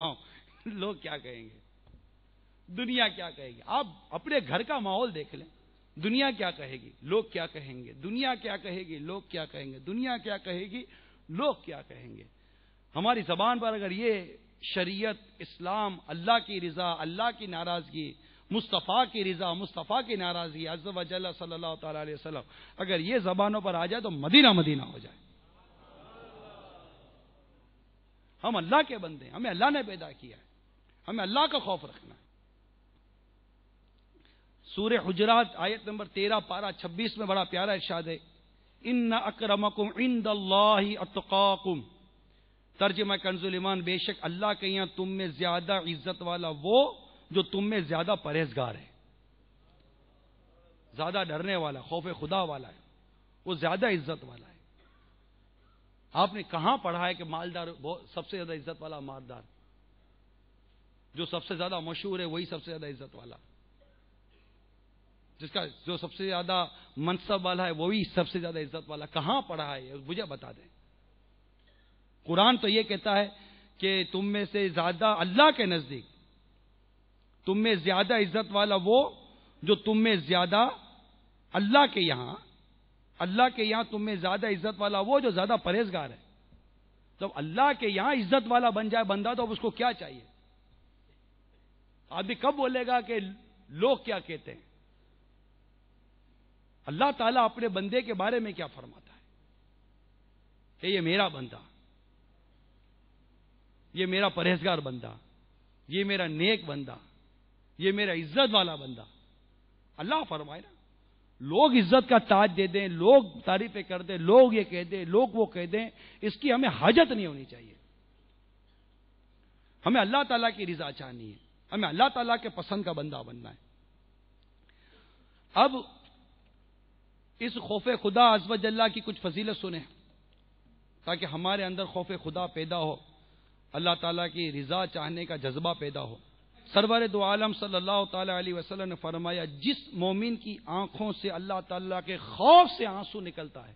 لوگ کیا کہیں گے، دنیا کیا کہے گی؟ آپ اپنے گھر کا ماحول دیکھ لیں، دنیا کیا کہے گی، لوگ کیا کہیں گے، دنیا کیا کہے گی، لوگ کیا کہیں گے، دنیا کیا کہے گی، لوگ کیا کہیں گے۔ ہماری زبان پر اگر یہ شریعت، اسلام، اللہ کی رضا، اللہ کی ناراضگی، مصطفیٰ کی رضا، مصطفیٰ کی ناراضگی، عز و جل صلی اللہ تعالی علیہ وسلم، اگر یہ زبانوں پر آ جائے تو مدینہ مدینہ ہو جائے۔ ہم اللہ کے بندے ہیں، ہمیں اللہ نے پیدا کیا ہے، ہمیں اللہ کا خوف رکھنا ہے۔ سورہ حجرات آیت نمبر 13 پارہ 26 میں بڑا پیارا ارشاد ہے، ان اکرمکم عند اللہ اتقاکم۔ ترجمہ کنز ایمان، بے شک اللہ کے یہاں تم میں زیادہ عزت والا وہ جو تم میں زیادہ پرہیزگار ہے، زیادہ ڈرنے والا، خوف خدا والا ہے، وہ زیادہ عزت والا ہے۔ آپ نے کہاں پڑھا ہے کہ مالدار سب سے زیادہ عزت والا مالدار؟ جو سب سے زیادہ مشہور ہے وہی سب سے زیادہ عزت والا، جو سب سے زیادہ منصب والا ہے وہی سب سے زیادہ عزت والا۔ کہاں پڑھا ہے مجھے بتا دیں۔ قرآن تو یہ کہتا ہے کہ تم میں سے زیادہ اللہ کے نزدیک تم میں زیادہ عزت والا وہ جو تم میں زیادہ اللہ کے یہاں تم میں زیادہ عزت والا وہ جو زیادہ پرہیزگار ہے۔ جب اللہ کے یہاں عزت والا بن جائے بندہ تو اب اس کو کیا چاہیے؟ آدمی کب بولے گا کہ لوگ کیا کہتے ہیں؟ اللہ تعالیٰ اپنے بندے کے بارے میں کیا فرماتا ہے کہ یہ میرا بندہ، یہ میرا پرہیزگار بندہ، یہ میرا نیک بندہ، یہ میرا عزت والا بندہ۔ اللہ فرمائے نا، لوگ عزت کا تاج دے دیں، لوگ تعریفیں کر دیں، لوگ یہ کہہ دیں، لوگ وہ کہہ دیں، اس کی ہمیں حاجت نہیں ہونی چاہیے۔ ہمیں اللہ تعالیٰ کی رضا چاہنی ہے، ہمیں اللہ تعالیٰ کے پسند کا بندہ بننا ہے۔ اب اس خوف خدا عز و جل کی کچھ فضیلت سنیں تاکہ ہمارے اندر خوف خدا پیدا ہو، اللہ تعالیٰ کی رضا چاہنے کا جذبہ پیدا ہو۔ سرور دو عالم صلی اللہ تعالی علیہ وسلم نے فرمایا، جس مومن کی آنکھوں سے اللہ تعالیٰ کے خوف سے آنسو نکلتا ہے،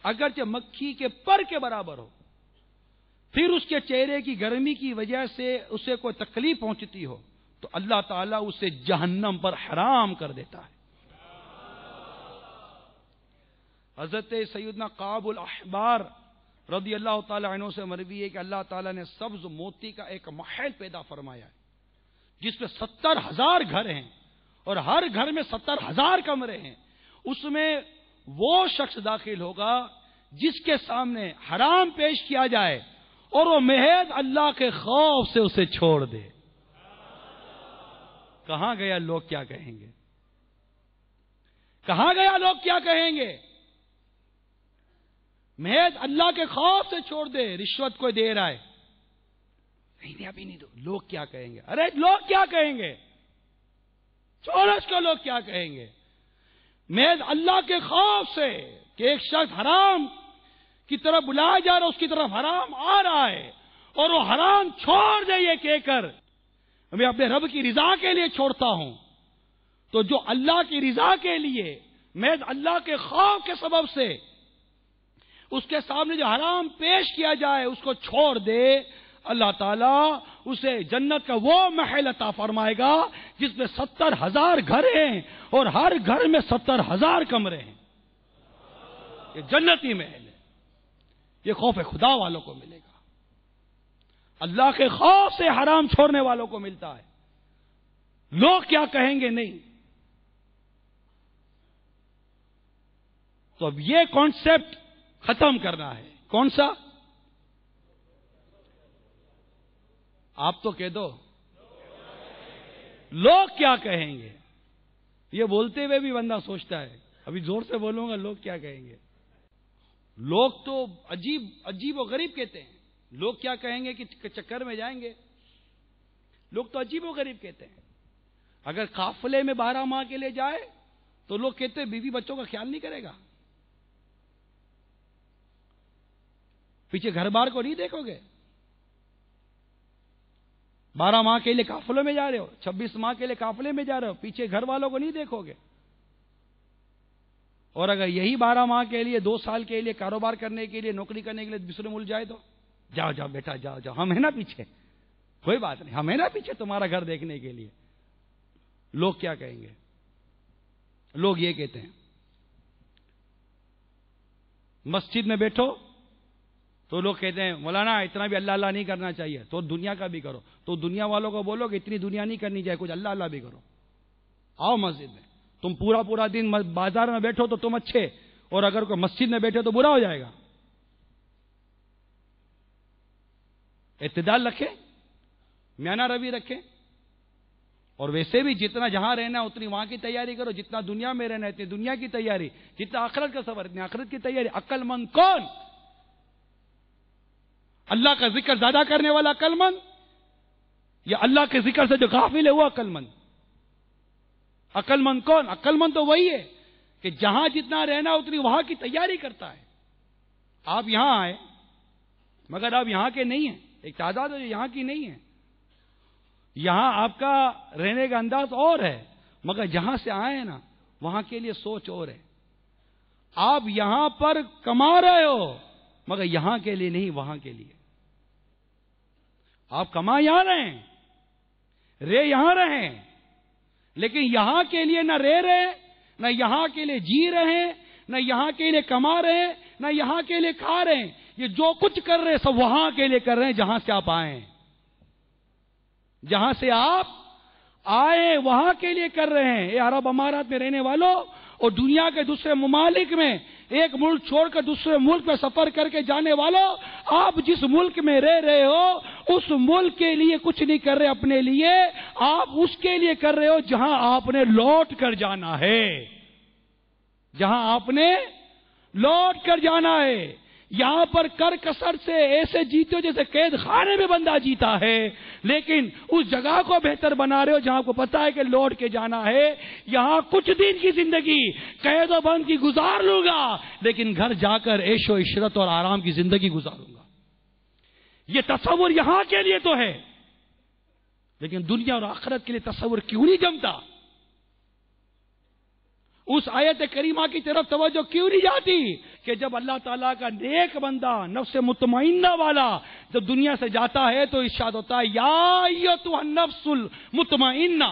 اگرچہ مکھی کے پر کے برابر ہو، پھر اس کے چہرے کی گرمی کی وجہ سے اسے کوئی تکلیف پہنچتی ہو، تو اللہ تعالیٰ اسے جہنم پر حرام کر دیتا ہے۔ حضرت سیدنا کعب الاحبار رضی اللہ تعالی عنہ سے مروی ہے کہ اللہ تعالیٰ نے سبز موتی کا ایک محل پیدا فرمایا ہے جس میں 70,000 گھر ہیں اور ہر گھر میں 70,000 کمرے ہیں۔ اس میں وہ شخص داخل ہوگا جس کے سامنے حرام پیش کیا جائے اور وہ محض اللہ کے خوف سے اسے چھوڑ دے۔ کہاں گیا لوگ کیا کہیں گے؟ کہاں گیا لوگ کیا کہیں گے؟ محض اللہ کے خوف سے چھوڑ دے، رشوت کوئی دے رہا ہے، نہیں ابھی نہیں دو، لوگ کیا کہیں گے؟ ارے لوگ کیا کہیں گے؟ چھوڑو اس کو، لوگ کیا کہیں گے؟ محض اللہ کے خوف سے کہ ایک شخص حرام کی طرف بلایا جا رہا ہے، اس کی طرف حرام آ رہا ہے اور وہ حرام چھوڑ دے، یہ کہہ کر میں اپنے رب کی رضا کے لیے چھوڑتا ہوں، تو جو اللہ کی رضا کے لیے محض اللہ کے خوف کے سبب سے اس کے سامنے جو حرام پیش کیا جائے اس کو چھوڑ دے، اللہ تعالیٰ اسے جنت کا وہ محل عطا فرمائے گا جس میں 70,000 گھر ہیں اور ہر گھر میں 70,000 کمرے ہیں۔ یہ جنتی محل ہے، یہ خوف خدا والوں کو ملے گا، اللہ کے خوف سے حرام چھوڑنے والوں کو ملتا ہے۔ لوگ کیا کہیں گے نہیں۔ تو اب یہ کانسیپٹ ختم کرنا ہے۔ کون سا؟ آپ تو کہہ دو، لوگ کیا کہیں گے؟ یہ بولتے ہوئے بھی بندہ سوچتا ہے، ابھی زور سے بولوں گا لوگ کیا کہیں گے۔ لوگ تو عجیب و غریب کہتے ہیں، لوگ کیا کہیں گے کہ چکر میں جائیں گے۔ لوگ تو عجیب و غریب کہتے ہیں۔ اگر قافلے میں 12 ماہ کے لیے جائے تو لوگ کہتے ہیں بیوی بچوں کا خیال نہیں کرے گا، پیچھے گھر بار کو نہیں دیکھو گے۔ 12 ماہ کے لیے قافلوں میں جا رہے ہو، 26 ماہ کے لیے قافلے میں جا رہے ہو، پیچھے گھر والوں کو نہیں دیکھو گے۔ اور اگر یہی 12 ماہ کے لیے 2 سال کے لیے کاروبار کرنے کے لیے، نوکری کرنے کے لیے دوسرے ملک جائے تو جاؤ جاؤ بیٹا جاؤ جاؤ، ہم ہیں نا پیچھے، کوئی بات نہیں، ہم ہیں نا پیچھے تمہارا گھر دیکھنے کے لیے۔ لوگ کیا کہیں گے؟ لوگ یہ کہتے ہیں مسجد میں بیٹھو تو لوگ کہتے ہیں مولانا اتنا بھی اللہ اللہ نہیں کرنا چاہیے، تو دنیا کا بھی کرو، تو دنیا والوں کو بولو کہ اتنی دنیا نہیں کرنی چاہیے، کچھ اللہ اللہ بھی کرو۔ آؤ مسجد میں، تم پورا دن بازار میں بیٹھو تو تم اچھے، اور اگر کوئی مسجد میں بیٹھے تو برا ہو جائے گا۔ اعتدال رکھے، میانہ روی رکھے، اور ویسے بھی جتنا جہاں رہنا ہے اتنی وہاں کی تیاری کرو، جتنا دنیا میں رہنا ہے اتنی دنیا کی تیاری، جتنا آخرت کا سفر اتنی آخرت کی تیاری۔ عقل مند کون؟ اللہ کا ذکر زیادہ کرنے والا عقل مند، یا اللہ کے ذکر سے جو غافل ہے وہ عقل مند؟ عقل مند کون؟ عقل مند تو وہی ہے کہ جہاں جتنا رہنا اتنی وہاں کی تیاری کرتا ہے۔ آپ یہاں آئے مگر آپ یہاں کے نہیں ہیں، ایک تعداد ہے جو یہاں کی نہیں ہے۔ یہاں آپ کا رہنے کا انداز اور ہے، مگر جہاں سے آئے ہیں نا وہاں کے لیے سوچ اور ہے۔ آپ یہاں پر کما رہے ہو مگر یہاں کے لیے نہیں، وہاں کے لیے۔ آپ کما یہاں رہیں، رہ یہاں رہیں، لیکن یہاں کے لیے نہ رہ رہے، نہ یہاں کے لیے جی رہے، نہ یہاں کے لیے کما رہے، نہ یہاں کے لیے کھا رہے ہیں۔ یہ جو کچھ کر رہے سب وہاں کے لیے کر رہے ہیں جہاں سے آپ آئے ہیں، جہاں سے آپ آئے وہاں کے لیے کر رہے ہیں۔ یہ عرب امارات میں رہنے والوں اور دنیا کے دوسرے ممالک میں ایک ملک چھوڑ کر دوسرے ملک میں سفر کر کے جانے والوں، آپ جس ملک میں رہ رہے ہو اس ملک کے لیے کچھ نہیں کر رہے اپنے لیے، آپ اس کے لیے کر رہے ہو جہاں آپ نے لوٹ کر جانا ہے، جہاں آپ نے لوٹ کر جانا ہے۔ یہاں پر کر کسر سے ایسے جیتے ہو جیسے قید خانے میں بندہ جیتا ہے، لیکن اس جگہ کو بہتر بنا رہے ہو جہاں کو پتا ہے کہ لوٹ کے جانا ہے۔ یہاں کچھ دن کی زندگی قید و بند کی گزار لوں گا، لیکن گھر جا کر عیش و عشرت اور آرام کی زندگی گزاروں گا۔ یہ تصور یہاں کے لیے تو ہے، لیکن دنیا اور آخرت کے لیے تصور کیوں نہیں جمتا؟ اس آیت کریمہ کی طرف توجہ کیوں نہیں جاتی کہ جب اللہ تعالیٰ کا نیک بندہ نفس مطمئنہ والا جب دنیا سے جاتا ہے تو ارشاد ہوتا ہے یا ایتھا النفس المطمئنہ،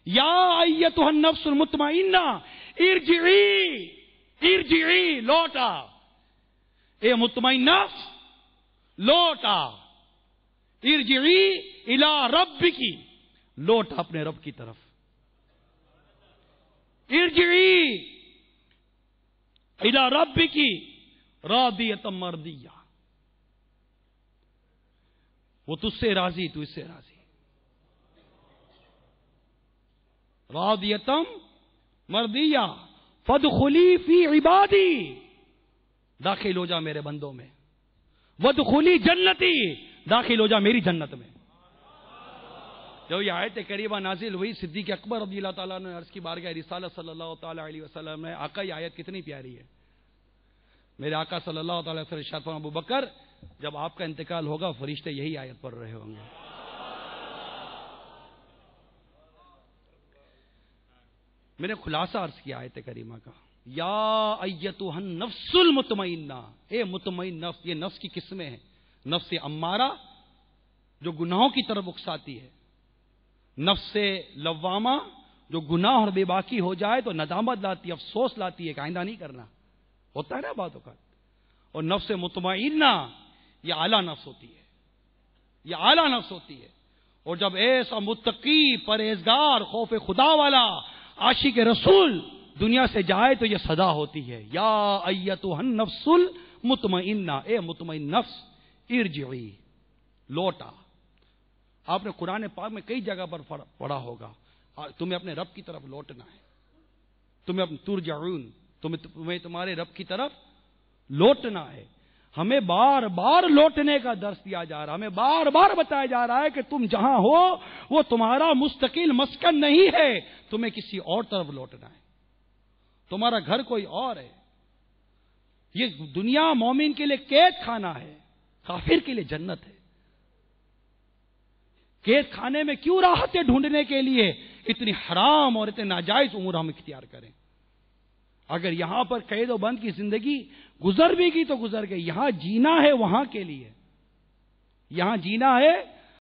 یا ایتھا النفس المطمئنہ ارجعی لوٹا، اے مطمئن نفس لوٹا، ارجعی الی ربک، لوٹ اپنے رب کی طرف، ارجعی الی ربک راضیۃ مرضیہ، وہ تجھ سے راضی تو اس سے راضی، راضیۃ مرضیہ فادخلی فی عبادی، داخل ہو جا میرے بندوں میں، وادخلی جنتی، داخل ہو جا میری جنت میں۔ جو یہ آیت کریمہ نازل ہوئی صدیق اکبر رضی اللہ تعالیٰ نے عرض کی بارگاہ رسالت صلی اللہ تعالیٰ علیہ وسلم میں، آقا یہ آیت کتنی پیاری ہے۔ میرے آقا صلی اللہ تعالیٰ علیہ وسلم ارشاد فرمایا ابو بکر جب آپ کا انتقال ہوگا فرشتے یہی آیت پڑھ رہے ہوں گے۔ میں نے خلاصہ عرض کیا آیت کریمہ کا، یا ایتھا النفس المطمئنہ، اے مطمئن نفس۔ یہ نفس کی قسمیں ہیں، نفس امارہ جو گناہوں کی طرف اکساتی ہے، نفس لوامہ جو گناہ اور بے باکی ہو جائے تو ندامت لاتی ہے، افسوس لاتی ہے کہ آئندہ نہیں کرنا، ہوتا ہے نا بات اوقات۔ اور نفس مطمئنہ یہ اعلیٰ نفس ہوتی ہے، یہ اعلیٰ نفس ہوتی ہے۔ اور جب ایسا متقی پرہیزگار خوف خدا والا عاشق رسول دنیا سے جائے تو یہ صدا ہوتی ہے، یا ایتھا النفس المطمئنہ، اے مطمئن نفس ارجعی لوٹا۔ آپ نے قرآن پاک میں کئی جگہ پر پڑھا ہوگا، تمہیں اپنے رب کی طرف لوٹنا ہے، تمہیں ترجعون، تمہیں تمہارے رب کی طرف لوٹنا ہے۔ ہمیں بار بار لوٹنے کا درس دیا جا رہا ہے، ہمیں بار بار بتایا جا رہا ہے کہ تم جہاں ہو وہ تمہارا مستقل مسکن نہیں ہے، تمہیں کسی اور طرف لوٹنا ہے، تمہارا گھر کوئی اور ہے۔ یہ دنیا مومن کے لیے قید خانہ ہے، کافر کے لیے جنت ہے۔ قید خانے میں کیوں راحتیں ڈھونڈنے کے لیے اتنی حرام اور اتنے ناجائز امور ہم اختیار کریں؟ اگر یہاں پر قید و بند کی زندگی گزر بھی گئی تو گزر گئی، یہاں جینا ہے وہاں کے لیے۔ یہاں جینا ہے